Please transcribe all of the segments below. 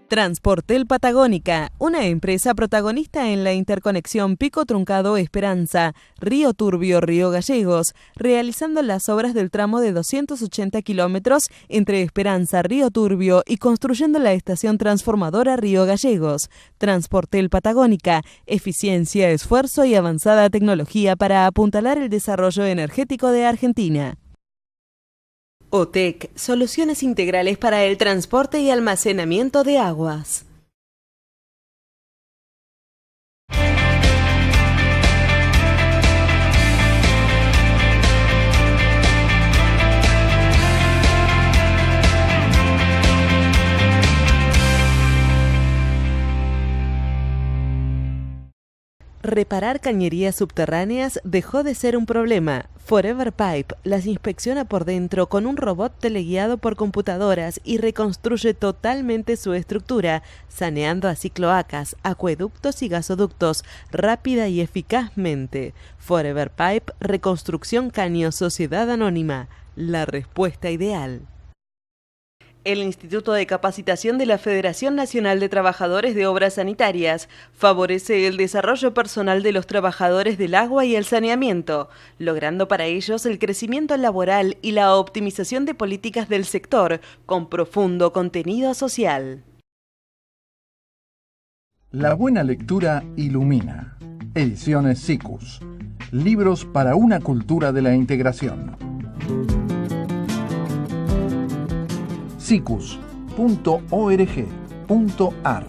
Transportel Patagónica, una empresa protagonista en la interconexión Pico Truncado Esperanza, Río Turbio, Río Gallegos, realizando las obras del tramo de 280 kilómetros entre Esperanza, Río Turbio y construyendo la estación transformadora Río Gallegos. Transportel Patagónica, eficiencia, esfuerzo y avanzada tecnología para apuntalar el desarrollo energético de Argentina. OTEC, soluciones integrales para el transporte y almacenamiento de aguas. Reparar cañerías subterráneas dejó de ser un problema. Forever Pipe las inspecciona por dentro con un robot teleguiado por computadoras y reconstruye totalmente su estructura, saneando así cloacas, acueductos y gasoductos rápida y eficazmente. Forever Pipe, Reconstrucción Caño, Sociedad Anónima, la respuesta ideal. El Instituto de Capacitación de la Federación Nacional de Trabajadores de Obras Sanitarias favorece el desarrollo personal de los trabajadores del agua y el saneamiento, logrando para ellos el crecimiento laboral y la optimización de políticas del sector con profundo contenido social. La buena lectura ilumina. Ediciones SICUS. Libros para una cultura de la integración. sicus.org.ar.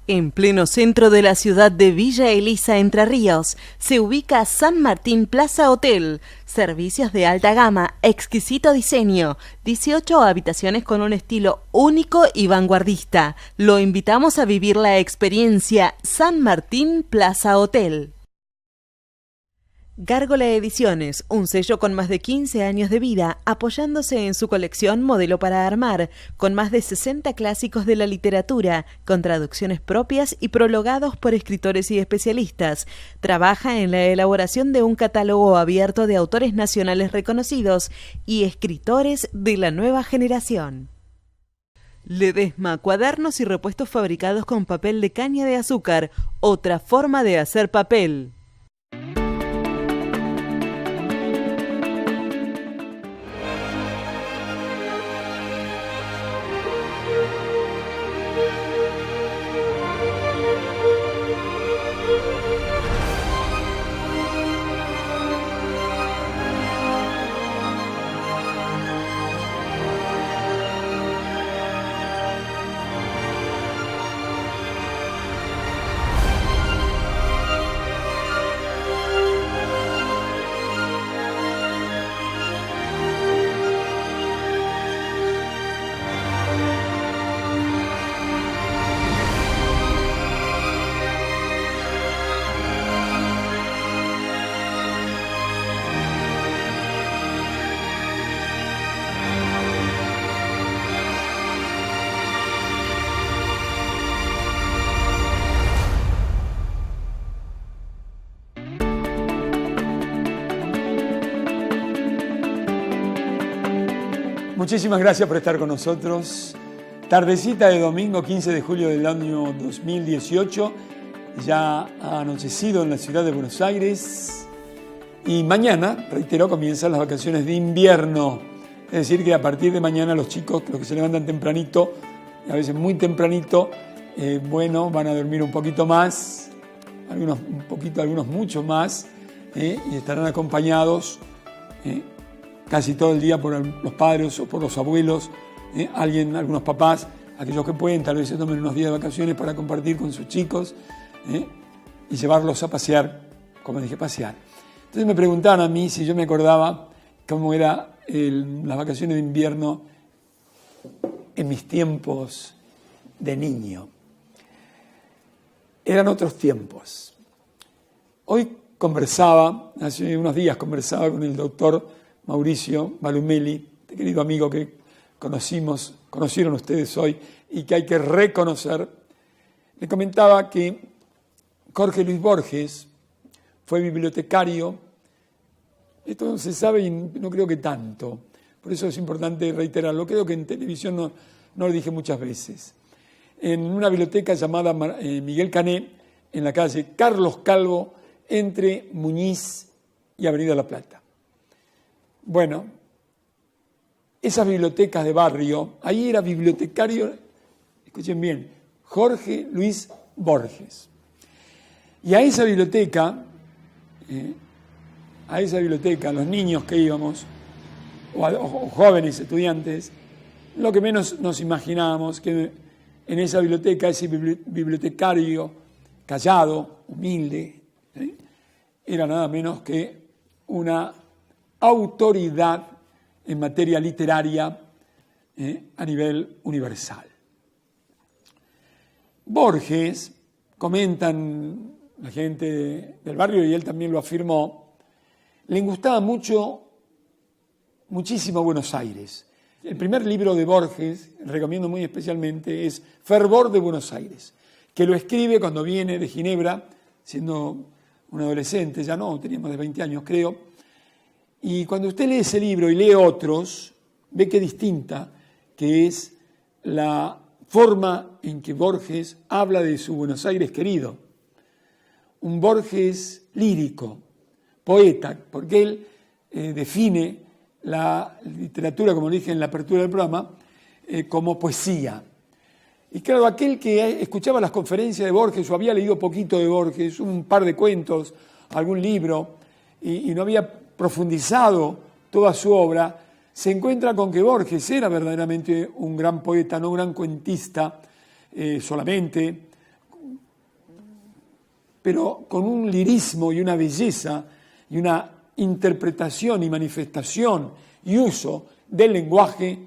En pleno centro de la ciudad de Villa Elisa, Entre Ríos, se ubica San Martín Plaza Hotel. Servicios de alta gama, exquisito diseño, 18 habitaciones con un estilo único y vanguardista. Lo invitamos a vivir la experiencia San Martín Plaza Hotel. Gárgola Ediciones, un sello con más de 15 años de vida, apoyándose en su colección Modelo para Armar, con más de 60 clásicos de la literatura, con traducciones propias y prologados por escritores y especialistas. Trabaja en la elaboración de un catálogo abierto de autores nacionales reconocidos y escritores de la nueva generación. Ledesma, cuadernos y repuestos fabricados con papel de caña de azúcar, otra forma de hacer papel. Muchísimas gracias por estar con nosotros. Tardecita de domingo 15 de julio del año 2018. Ya ha anochecido en la ciudad de Buenos Aires. Y mañana, reitero, comienzan las vacaciones de invierno. Es decir, que a partir de mañana los chicos, los que se levantan tempranito, a veces muy tempranito, van a dormir un poquito más, algunos un poquito, algunos mucho más, y estarán acompañados casi todo el día por los padres o por los abuelos, algunos papás, aquellos que pueden, tal vez se tomen unos días de vacaciones para compartir con sus chicos y llevarlos a pasear, como dije, pasear. Entonces me preguntaban a mí si yo me acordaba cómo eran las vacaciones de invierno en mis tiempos de niño. Eran otros tiempos. Hoy hace unos días conversaba con el doctor Mauricio Malumeli, querido amigo que conocieron ustedes hoy y que hay que reconocer. Le comentaba que Jorge Luis Borges fue bibliotecario. Esto no se sabe y no creo que tanto, Por eso es importante reiterarlo. Creo que en televisión no lo dije muchas veces. En una biblioteca llamada Miguel Cané, en la calle Carlos Calvo, entre Muñiz y Avenida La Plata. Bueno, esas bibliotecas de barrio, ahí era bibliotecario, escuchen bien, Jorge Luis Borges. Y a esa biblioteca, los niños que íbamos, o jóvenes estudiantes, lo que menos nos imaginábamos que en esa biblioteca, ese bibliotecario callado, humilde, era nada menos que una autoridad en materia literaria a nivel universal. Borges, comentan la gente del barrio, y él también lo afirmó, le gustaba muchísimo Buenos Aires. El primer libro de Borges, recomiendo muy especialmente, es Fervor de Buenos Aires, que lo escribe cuando viene de Ginebra, siendo un adolescente, ya no, tenía más de 20 años creo, y cuando usted lee ese libro y lee otros, ve qué distinta que es la forma en que Borges habla de su Buenos Aires querido. Un Borges lírico, poeta, porque él define la literatura, como dije en la apertura del programa, como poesía. Y claro, aquel que escuchaba las conferencias de Borges o había leído poquito de Borges, un par de cuentos, algún libro, y no había profundizado toda su obra, se encuentra con que Borges era verdaderamente un gran poeta, no un gran cuentista solamente, pero con un lirismo y una belleza y una interpretación y manifestación y uso del lenguaje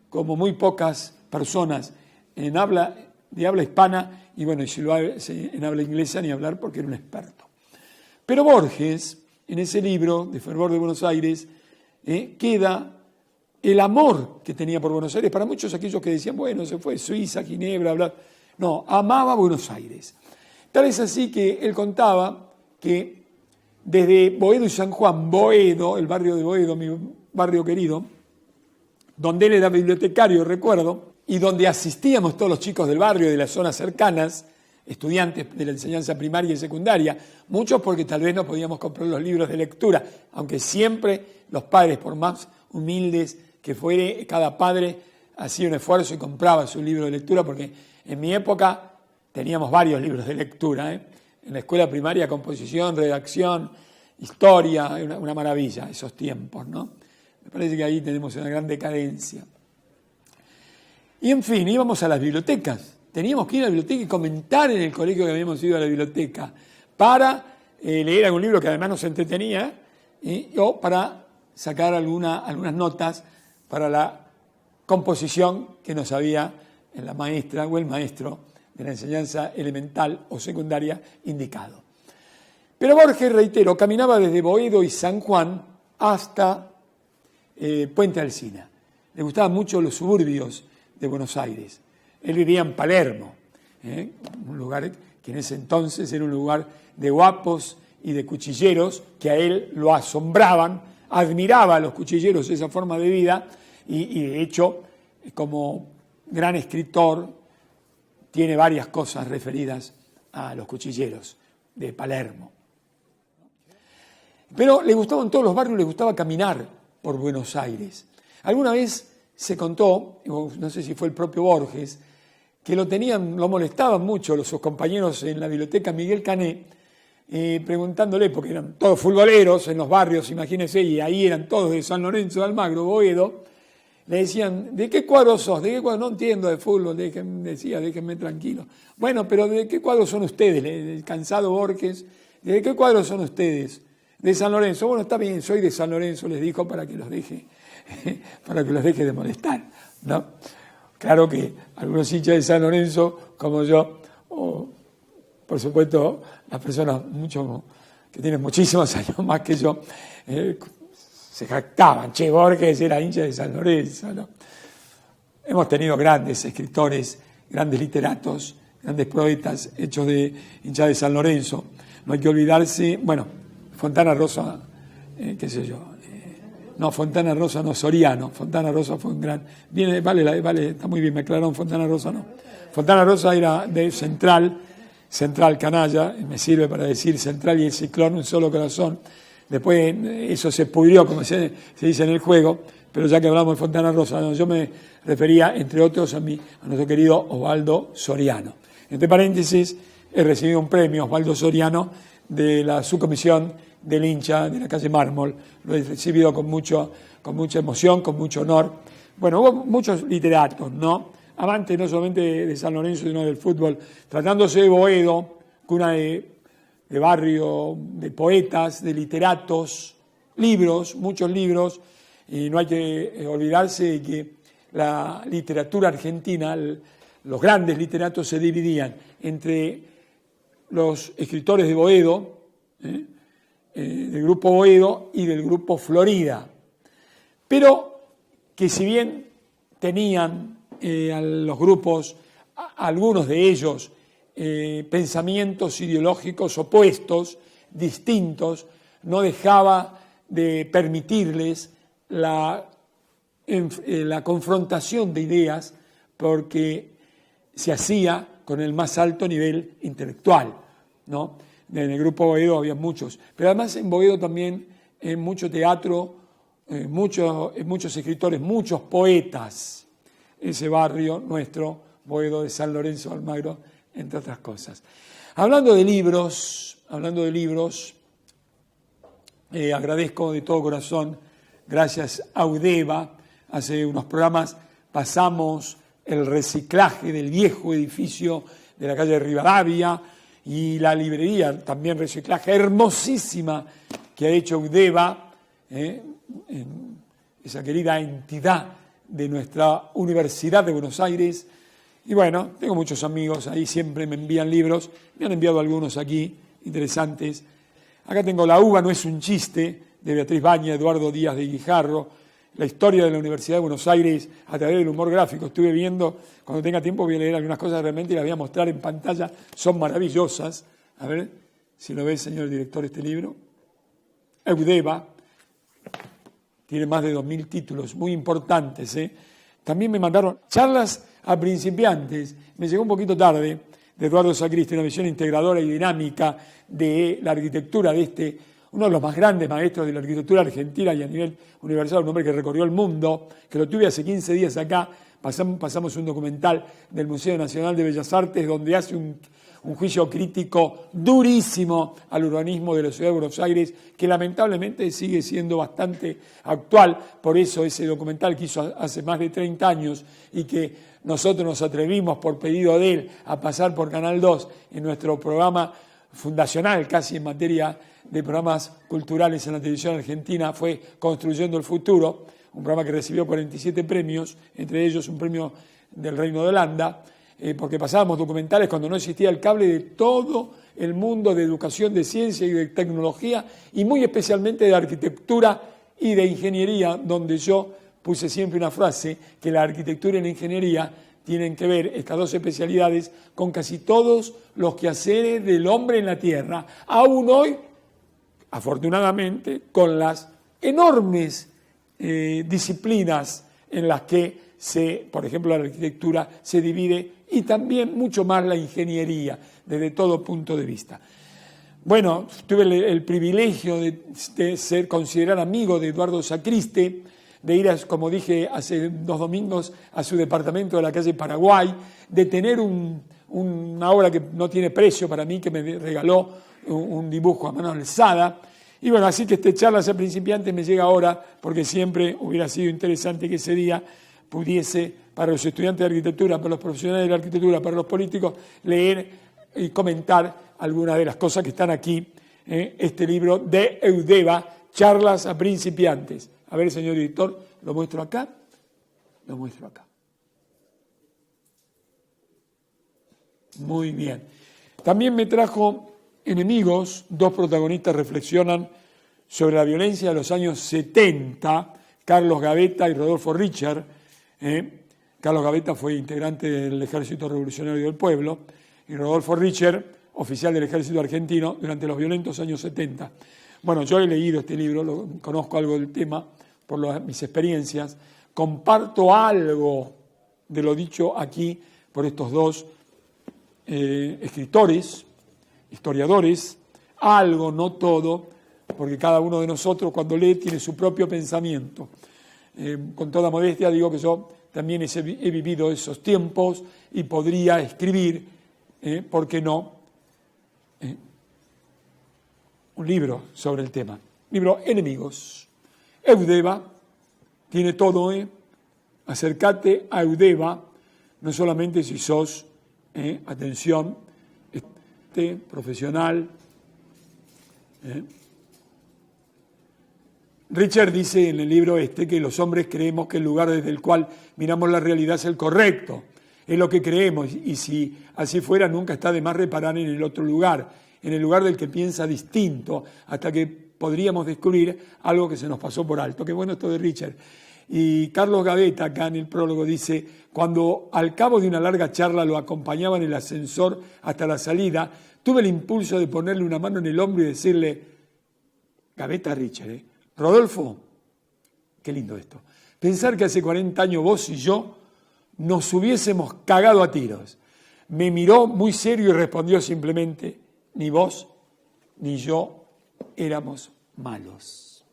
como muy pocas personas de habla hispana, y bueno, y si lo hace en habla inglesa ni hablar porque era un experto. Pero Borges, en ese libro de Fervor de Buenos Aires, queda el amor que tenía por Buenos Aires. Para muchos aquellos que decían, bueno, se fue a Suiza, Ginebra, bla. No, amaba Buenos Aires. Tal es así que él contaba que desde Boedo y San Juan, Boedo, el barrio de Boedo, mi barrio querido, donde él era bibliotecario, recuerdo, y donde asistíamos todos los chicos del barrio y de las zonas cercanas, estudiantes de la enseñanza primaria y secundaria, muchos porque tal vez no podíamos comprar los libros de lectura, aunque siempre los padres, por más humildes que fuere, cada padre hacía un esfuerzo y compraba su libro de lectura, porque en mi época teníamos varios libros de lectura, En la escuela primaria, composición, redacción, historia, una maravilla esos tiempos, ¿no? Me parece que ahí tenemos una gran decadencia. Y en fin, íbamos a las bibliotecas. Teníamos que ir a la biblioteca y comentar en el colegio que habíamos ido a la biblioteca para leer algún libro que además nos entretenía o para sacar algunas notas para la composición que nos había la maestra o el maestro de la enseñanza elemental o secundaria indicado. Pero Borges, reitero, caminaba desde Boedo y San Juan hasta Puente Alsina. Le gustaban mucho los suburbios de Buenos Aires. Él vivía en Palermo, un lugar que en ese entonces era un lugar de guapos y de cuchilleros que a él lo asombraban, admiraba a los cuchilleros esa forma de vida y de hecho, como gran escritor, tiene varias cosas referidas a los cuchilleros de Palermo. Pero le gustaban todos los barrios, le gustaba caminar por Buenos Aires. Alguna vez se contó, no sé si fue el propio Borges, que lo molestaban mucho sus compañeros en la biblioteca Miguel Cané, preguntándole, porque eran todos futboleros en los barrios, imagínense, y ahí eran todos de San Lorenzo de Almagro, Boedo. Le decían, ¿de qué cuadro sos? ¿De qué cuadro? No entiendo de fútbol, déjenme tranquilo. Bueno, pero ¿de qué cuadro son ustedes? El cansado Borges, ¿de qué cuadro son ustedes? De San Lorenzo. Bueno, está bien, soy de San Lorenzo, les dijo, para que los deje de molestar, ¿no? Claro que algunos hinchas de San Lorenzo, como yo, o por supuesto las personas que tienen muchísimos años más que yo, se jactaban, Borges era hincha de San Lorenzo, ¿no? Hemos tenido grandes escritores, grandes literatos, grandes poetas hechos de hinchas de San Lorenzo. No hay que olvidarse, bueno, Fontana Rosa, No, Fontana Rosa no, Soriano. Fontana Rosa fue un gran... Vale, está muy bien, me aclararon, Fontana Rosa no. Fontana Rosa era de Central canalla, me sirve para decir Central y el Ciclón, un solo corazón. Después eso se pudrió, como se dice en el juego, pero ya que hablamos de Fontana Rosa, no, yo me refería, entre otros, a nuestro querido Osvaldo Soriano. Entre paréntesis, he recibido un premio, Osvaldo Soriano, de la subcomisión del hincha de la calle Mármol. Lo he recibido con mucha emoción, con mucho honor. Bueno, hubo muchos literatos, ¿no? Amantes no solamente de San Lorenzo, sino del fútbol. Tratándose de Boedo, cuna de barrio, de poetas, de literatos, libros, muchos libros, y no hay que olvidarse de que la literatura argentina, los grandes literatos se dividían entre los escritores de Boedo, del grupo Boedo y del grupo Florida, pero que si bien tenían a los grupos, algunos de ellos, pensamientos ideológicos opuestos, distintos, no dejaba de permitirles la confrontación de ideas, porque se hacía con el más alto nivel intelectual, ¿no? En el grupo Boedo había muchos, pero además en Boedo también en mucho teatro, muchos escritores, muchos poetas. Ese barrio nuestro, Boedo de San Lorenzo Almagro, entre otras cosas. Hablando de libros, agradezco de todo corazón, gracias a Udeva, hace unos programas pasamos el reciclaje del viejo edificio de la calle de Rivadavia y la librería, también reciclaje hermosísima que ha hecho Udeva, esa querida entidad de nuestra Universidad de Buenos Aires. Y bueno, tengo muchos amigos ahí, siempre me envían libros, me han enviado algunos aquí, interesantes. Acá tengo La uva no es un chiste, de Beatriz Baña, Eduardo Díaz de Guijarro, la historia de la Universidad de Buenos Aires a través del humor gráfico. Estuve viendo, cuando tenga tiempo voy a leer algunas cosas realmente y las voy a mostrar en pantalla, son maravillosas. A ver si lo ve, señor director, este libro. Eudeva. Tiene más de 2.000 títulos, muy importantes. También me mandaron charlas a principiantes. Me llegó un poquito tarde, de Eduardo Sacristi, una visión integradora y dinámica de la arquitectura de uno de los más grandes maestros de la arquitectura argentina y a nivel universal, un hombre que recorrió el mundo, que lo tuve hace 15 días acá. Pasamos un documental del Museo Nacional de Bellas Artes donde hace un juicio crítico durísimo al urbanismo de la ciudad de Buenos Aires, que lamentablemente sigue siendo bastante actual. Por eso ese documental que hizo hace más de 30 años y que nosotros nos atrevimos por pedido de él a pasar por Canal 2 en nuestro programa fundacional, casi en materia de programas culturales en la televisión argentina, fue Construyendo el Futuro, un programa que recibió 47 premios, entre ellos un premio del Reino de Holanda, porque pasábamos documentales cuando no existía el cable de todo el mundo de educación, de ciencia y de tecnología, y muy especialmente de arquitectura y de ingeniería, donde yo puse siempre una frase, que la arquitectura y la ingeniería tienen que ver, estas dos especialidades, con casi todos los quehaceres del hombre en la Tierra, aún hoy, afortunadamente, con las enormes disciplinas en las que por ejemplo, la arquitectura se divide y también mucho más la ingeniería, desde todo punto de vista. Bueno, tuve el privilegio de ser considerado amigo de Eduardo Sacristi, de ir, como dije hace 2 domingos, a su departamento de la calle Paraguay, de tener una obra que no tiene precio para mí, que me regaló un dibujo a mano alzada. Y bueno, así que charlas a principiantes me llega ahora, porque siempre hubiera sido interesante que ese día pudiese, para los estudiantes de arquitectura, para los profesionales de la arquitectura, para los políticos, leer y comentar algunas de las cosas que están aquí, este libro de Eudeva, Charlas a principiantes. A ver, señor editor, ¿lo muestro acá? Lo muestro acá. Muy bien. También me trajo Enemigos, 2 protagonistas reflexionan sobre la violencia de los años 70, Carlos Gavetta y Rodolfo Richer. Carlos Gavetta fue integrante del Ejército Revolucionario del Pueblo y Rodolfo Richer, oficial del Ejército Argentino durante los violentos años 70. Bueno, yo he leído este libro, conozco algo del tema, por mis experiencias, comparto algo de lo dicho aquí por estos dos escritores, historiadores, algo, no todo, porque cada uno de nosotros cuando lee tiene su propio pensamiento. Con toda modestia digo que yo también he vivido esos tiempos y podría escribir, ¿por qué no?, un libro sobre el tema. Libro Enemigos. Eudeva tiene todo, acércate a Eudeva, no solamente si sos, atención, profesional. Richard dice en el libro que los hombres creemos que el lugar desde el cual miramos la realidad es el correcto, es lo que creemos, y si así fuera nunca está de más reparar en el otro lugar, en el lugar del que piensa distinto, hasta que podríamos descubrir algo que se nos pasó por alto. Qué bueno esto de Richard. Y Carlos Gavetta, acá en el prólogo, dice: cuando al cabo de una larga charla lo acompañaba en el ascensor hasta la salida, tuve el impulso de ponerle una mano en el hombro y decirle, Gavetta a Richard, Rodolfo, qué lindo esto, pensar que hace 40 años vos y yo nos hubiésemos cagado a tiros. Me miró muy serio y respondió simplemente, ni vos ni yo éramos malos.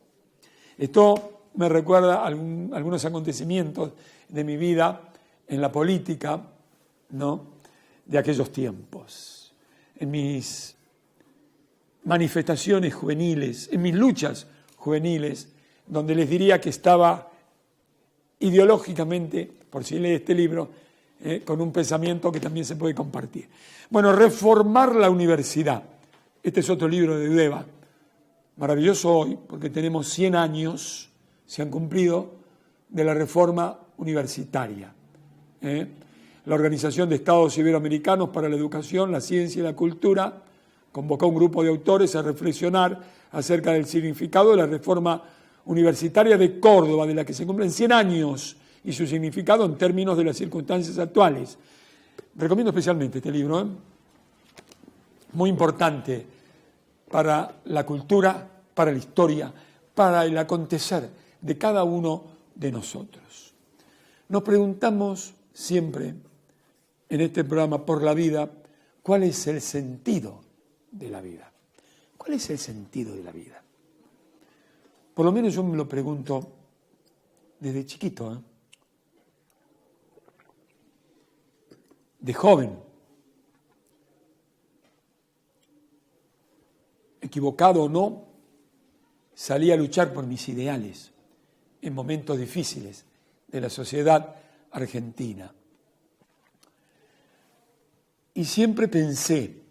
Esto me recuerda algunos acontecimientos de mi vida en la política, ¿no?, de aquellos tiempos, en mis manifestaciones juveniles, en mis luchas juveniles, donde les diría que estaba ideológicamente, por si lee este libro, con un pensamiento que también se puede compartir. Bueno, reformar la universidad. Este es otro libro de Eudeva, maravilloso hoy, porque tenemos 100 años, se han cumplido, de la reforma universitaria. La Organización de Estados Iberoamericanos para la Educación, la Ciencia y la Cultura convocó a un grupo de autores a reflexionar acerca del significado de la reforma universitaria de Córdoba, de la que se cumplen 100 años, y su significado en términos de las circunstancias actuales. Recomiendo especialmente este libro, muy importante para la cultura, para la historia, para el acontecer de cada uno de nosotros. Nos preguntamos siempre en este programa Por la Vida, ¿cuál es el sentido de la vida? ¿Cuál es el sentido de la vida? Por lo menos yo me lo pregunto desde chiquito, de joven, equivocado o no, salí a luchar por mis ideales en momentos difíciles de la sociedad argentina. Y siempre pensé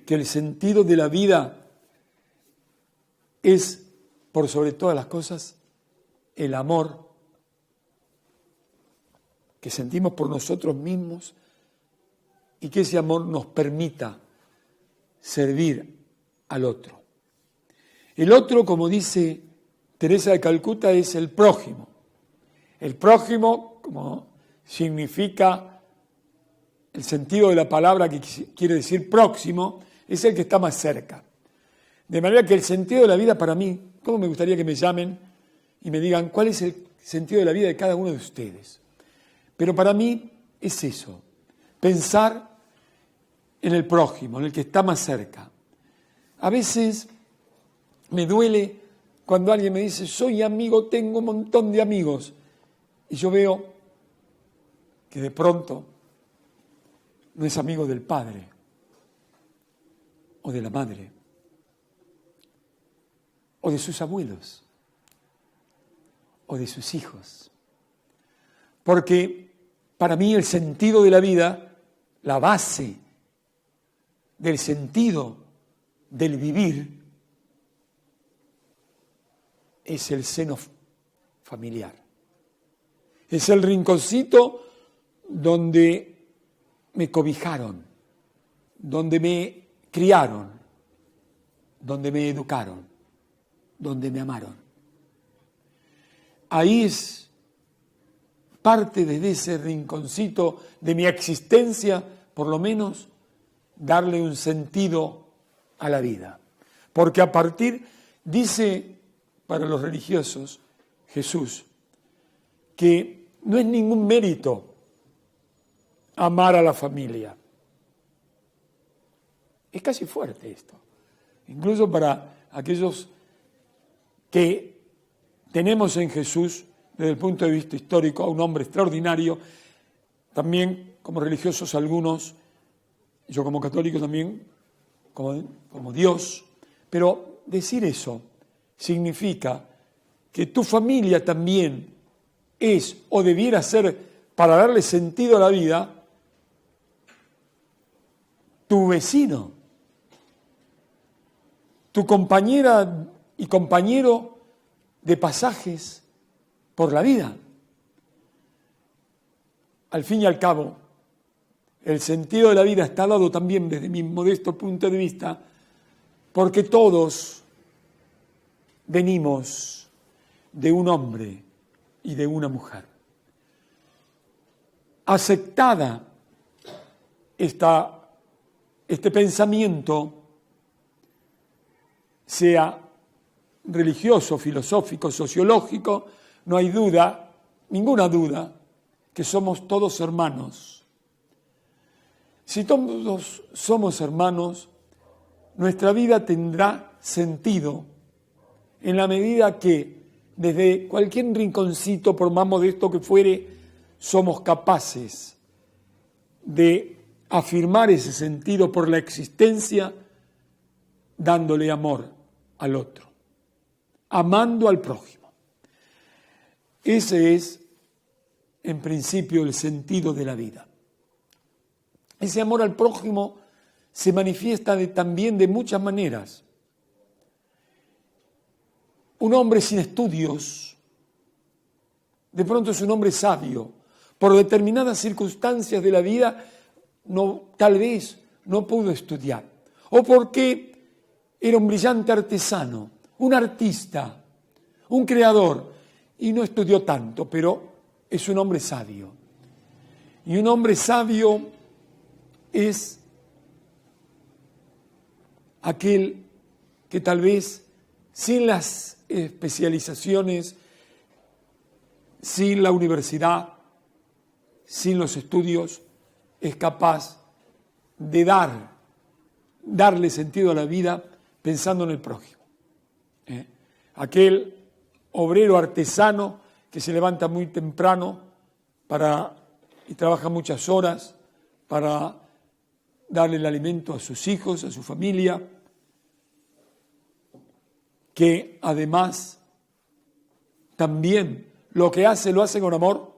que el sentido de la vida es, por sobre todas las cosas, el amor que sentimos por nosotros mismos y que ese amor nos permita servir al otro. El otro, como dice Teresa de Calcuta, es el prójimo. El prójimo, como significa el sentido de la palabra que quiere decir próximo, es el que está más cerca. De manera que el sentido de la vida para mí, ¿cómo me gustaría que me llamen y me digan cuál es el sentido de la vida de cada uno de ustedes? Pero para mí es eso, pensar en el prójimo, en el que está más cerca. A veces me duele cuando alguien me dice, soy amigo, tengo un montón de amigos, y yo veo que de pronto no es amigo del padre o de la madre o de sus abuelos o de sus hijos. Porque para mí el sentido de la vida, la base del sentido del vivir, es el seno familiar. Es el rinconcito donde me cobijaron, donde me criaron, donde me educaron, donde me amaron. Ahí es parte de ese rinconcito de mi existencia, por lo menos, darle un sentido a la vida. Porque a partir, dice para los religiosos, Jesús, que no es ningún mérito amar a la familia. Es casi fuerte esto, incluso para aquellos que tenemos en Jesús, desde el punto de vista histórico, a un hombre extraordinario, también como religiosos algunos, yo como católico también, como Dios, pero decir eso significa que tu familia también es o debiera ser, para darle sentido a la vida, tu vecino, tu compañera y compañero de pasajes por la vida. Al fin y al cabo, el sentido de la vida está dado también desde mi modesto punto de vista, porque todos venimos de un hombre y de una mujer. Aceptada este pensamiento, sea religioso, filosófico, sociológico, no hay duda, ninguna duda, que somos todos hermanos. Si todos somos hermanos, nuestra vida tendrá sentido en la medida que desde cualquier rinconcito, por más modesto que fuere, somos capaces de afirmar ese sentido por la existencia, dándole amor al otro, amando al prójimo. Ese es, en principio, el sentido de la vida. Ese amor al prójimo se manifiesta también de muchas maneras. Un hombre sin estudios, de pronto es un hombre sabio. Por determinadas circunstancias de la vida, tal vez no pudo estudiar. O porque era un brillante artesano, un artista, un creador, y no estudió tanto, pero es un hombre sabio. Y un hombre sabio es aquel que tal vez sin las especializaciones, sin la universidad, sin los estudios, es capaz de darle sentido a la vida pensando en el prójimo. Aquel obrero artesano que se levanta muy temprano y trabaja muchas horas para darle el alimento a sus hijos, a su familia, que además también lo que hace, lo hace con amor,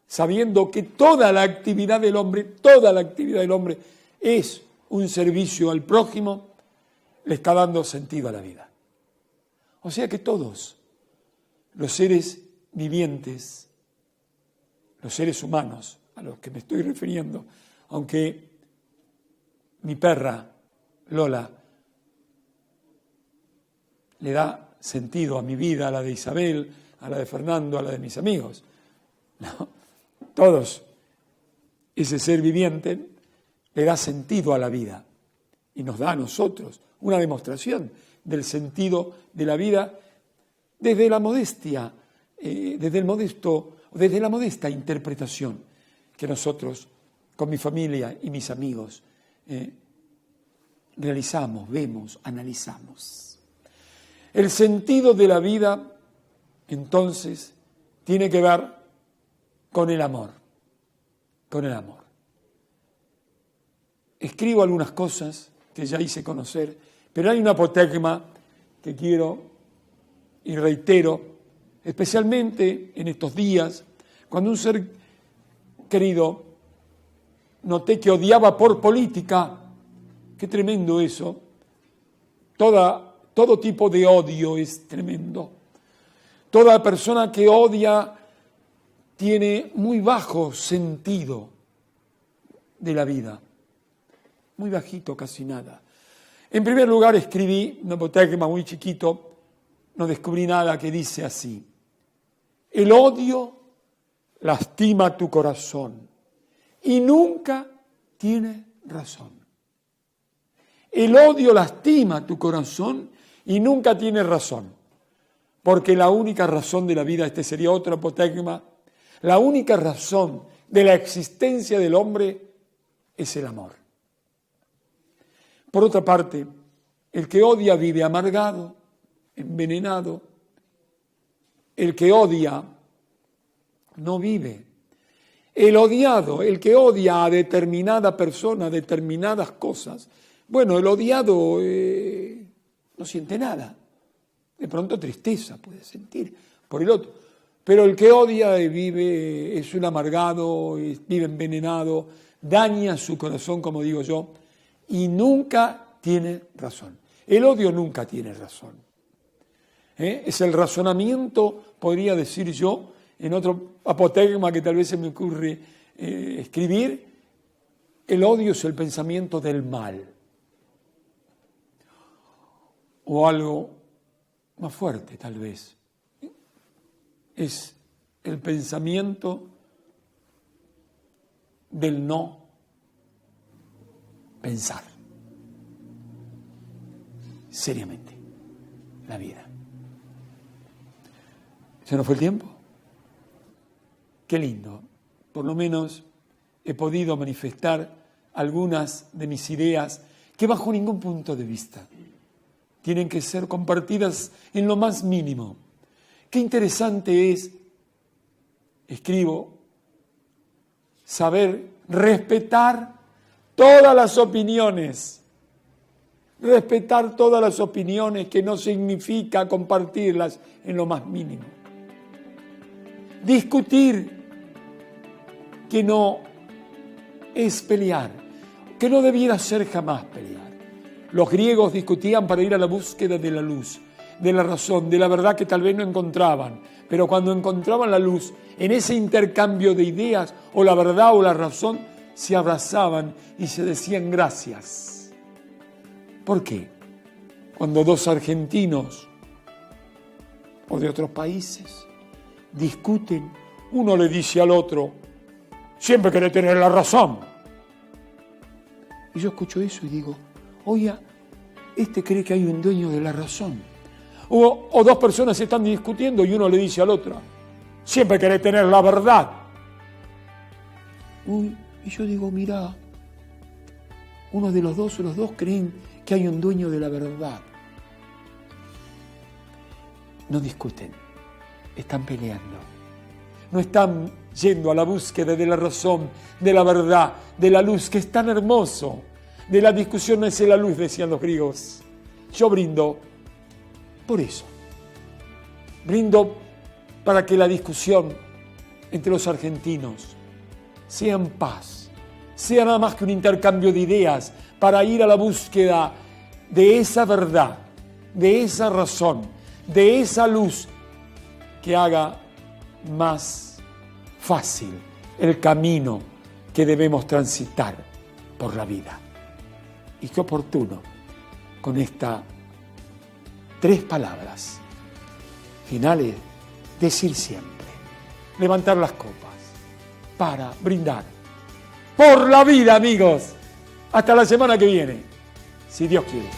sabiendo que toda la actividad del hombre es un servicio al prójimo, le está dando sentido a la vida. O sea que todos los seres vivientes, los seres humanos a los que me estoy refiriendo, aunque mi perra, Lola, le da sentido a mi vida, a la de Isabel, a la de Fernando, a la de mis amigos. No, todos, ese ser viviente le da sentido a la vida y nos da a nosotros una demostración del sentido de la vida desde la modestia, desde la modesta interpretación que nosotros con mi familia y mis amigos realizamos, vemos, analizamos. El sentido de la vida, entonces, tiene que ver con el amor, con el amor. Escribo algunas cosas que ya hice conocer, pero hay un apotegma que quiero y reitero, especialmente en estos días, cuando un ser querido noté que odiaba por política. Qué tremendo eso. Todo tipo de odio es tremendo. Toda persona que odia tiene muy bajo sentido de la vida. Muy bajito, casi nada. En primer lugar, escribí un apotegma muy chiquito, no descubrí nada, que dice así: el odio lastima tu corazón y nunca tiene razón. El odio lastima tu corazón y nunca tiene razón. Porque la única razón de la vida, este sería otro apotegma, la única razón de la existencia del hombre es el amor. Por otra parte, el que odia vive amargado, envenenado. El que odia no vive. El odiado, el que odia a determinada persona, determinadas cosas, bueno, el odiado no siente nada. De pronto tristeza puede sentir por el otro. Pero el que odia vive, es un amargado, vive envenenado, daña su corazón, como digo yo, y nunca tiene razón. El odio nunca tiene razón. Es el razonamiento, podría decir yo, en otro apotegma que tal vez se me ocurre escribir, el odio es el pensamiento del mal. O algo más fuerte, tal vez. Es el pensamiento del no pensar seriamente la vida. ¿Se nos fue el tiempo? Qué lindo. Por lo menos he podido manifestar algunas de mis ideas que bajo ningún punto de vista tienen que ser compartidas en lo más mínimo. Qué interesante es, escribo, saber respetar todas las opiniones. Respetar todas las opiniones, que no significa compartirlas en lo más mínimo. Discutir, que no es pelear, que no debiera ser jamás pelear. Los griegos discutían para ir a la búsqueda de la luz, de la razón, de la verdad que tal vez no encontraban, pero cuando encontraban la luz, en ese intercambio de ideas, o la verdad o la razón, se abrazaban y se decían gracias. ¿Por qué? Cuando dos argentinos o de otros países discuten, uno le dice al otro, siempre querés tener la razón. Y yo escucho eso y digo, oiga, este cree que hay un dueño de la razón. O dos personas están discutiendo y uno le dice al otro, siempre querés tener la verdad. Y yo digo, mira, uno de los dos o los dos creen que hay un dueño de la verdad. No discuten, están peleando. No están yendo a la búsqueda de la razón, de la verdad, de la luz, que es tan hermoso. De la discusión nace la luz, decían los griegos. Yo brindo por eso. Brindo para que la discusión entre los argentinos sea en paz, sea nada más que un intercambio de ideas para ir a la búsqueda de esa verdad, de esa razón, de esa luz que haga más fácil el camino que debemos transitar por la vida. Y qué oportuno con estas 3 palabras finales decir siempre, levantar las copas para brindar por la vida, amigos. Hasta la semana que viene, si Dios quiere.